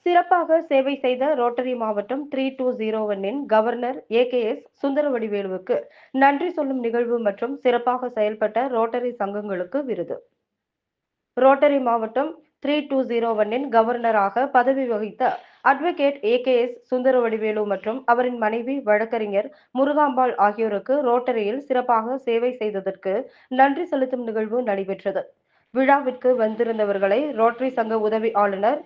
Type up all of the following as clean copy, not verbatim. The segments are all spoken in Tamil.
சிறப்பாக சேவை செய்த ரோட்டரி மாவட்டம் 3201 இன் கவர்னர் ஏகேஎஸ் சுந்தரவடிவேலுவுக்கு நன்றி சொல்லும் நிகழ்வு மற்றும் சிறப்பாக செயல்பட்ட ரோட்டரி சங்கங்களுக்கு விருது. ரோட்டரி மாவட்டம் 3201 இன் கவர்னராக பதவி வகித்த அட்வொகேட் ஏகேஎஸ் சுந்தரவடிவேலு மற்றும் அவரின் மனைவி வழக்கறிஞர் முருகாம்பாள் ஆகியோருக்கு ரோட்டரியில் சிறப்பாக சேவை செய்ததற்கு நன்றி செலுத்தும் நிகழ்வு நடைபெற்றது. விழாவிற்கு வந்திருந்தவர்களை ரோட்டரி சங்க உதவி ஆளுநர்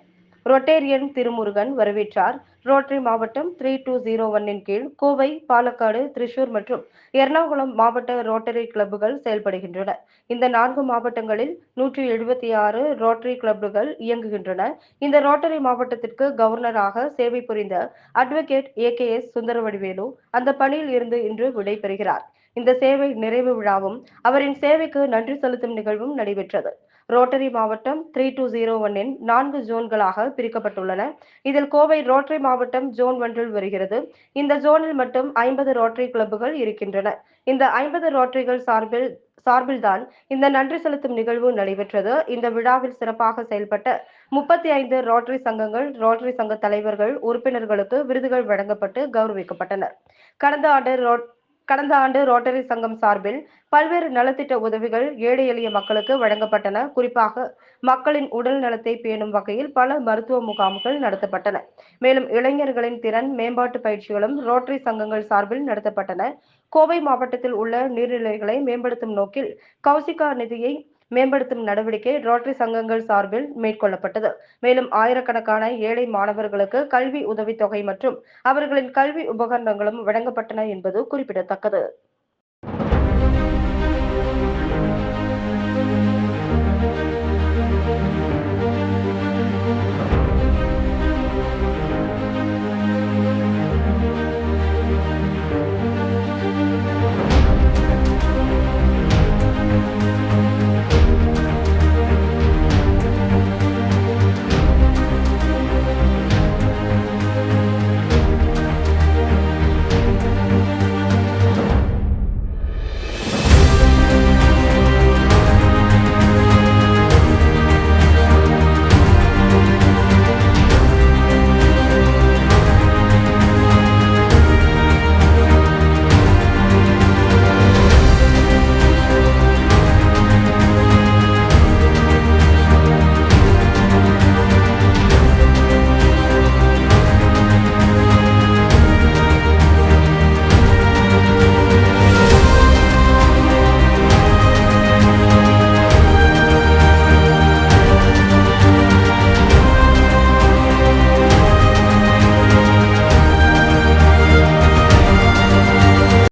ரொட்டேரியன் திருமுருகன் வரவேற்றார். ரோட்டரி மாவட்டம் 3201 இன் கீழ் கோவை, பாலக்காடு, திரிசூர் மற்றும் எர்ணாகுளம் மாவட்ட ரோட்டரி கிளப்புகள் செயல்படுகின்றன. இந்த 4 மாவட்டங்களில் 176 ரோட்டரி கிளப்புகள் இயங்குகின்றன. இந்த ரோட்டரி மாவட்டத்திற்கு கவர்னராக சேவை புரிந்த அட்வொகேட் ஏகேஎஸ் சுந்தரவடிவேலு அந்த பணியில் இருந்து இன்று விடைபெறுகிறார். இந்த சேவை நிறைவு விழாவும் அவரின் சேவைக்கு நன்றி செலுத்தும் நிகழ்வும் நடைபெற்றது. ரோட்டரி மாவட்டம் 3201 இன் 4 ஜோன்களாக பிரிக்கப்பட்டுள்ளன. இதில் கோவை ரோட்டரி மாவட்டம் ஜோன் 1 வருகிறது. இந்த ஜோனில் மட்டும் 50 ரோட்டரி கிளப்புகள் இருக்கின்றன. இந்த 50 ரோட்டரிகள் சார்பில்தான் இந்த நன்றி செலுத்தும் நிகழ்வு நடைபெற்றது. இந்த விழாவில் சிறப்பாக செயல்பட்ட 35 ரோட்டரி சங்கங்கள், ரோட்டரி சங்க தலைவர்கள், உறுப்பினர்களுக்கு விருதுகள் வழங்கப்பட்டு கௌரவிக்கப்பட்டனர். கடந்த ஆண்டு ரோட்டரி சங்கம் சார்பில் பல்வேறு நலத்திட்ட உதவிகள் ஏழை எளிய மக்களுக்கு வழங்கப்பட்டன. குறிப்பாக மக்களின் உடல் நலத்தை பேணும் வகையில் பல மருத்துவ முகாம்கள் நடத்தப்பட்டன. மேலும் இளைஞர்களின் திறன் மேம்பாட்டு பயிற்சிகளும் ரோட்டரி சங்கங்கள் சார்பில் நடத்தப்பட்டன. கோவை மாவட்டத்தில் உள்ள நீர்நிலைகளை மேம்படுத்தும் நோக்கில் கௌசிகா நிதியை மேம்படுத்தும் நடவடிக்கை ரோட்டரி சங்கங்கள் சார்பில் மேற்கொள்ளப்பட்டது. மேலும் ஆயிரக்கணக்கான ஏழை மாணவர்களுக்கு கல்வி உதவித்தொகை மற்றும் அவர்களின் கல்வி உபகரணங்களும் வழங்கப்பட்டன என்பது குறிப்பிடத்தக்கது.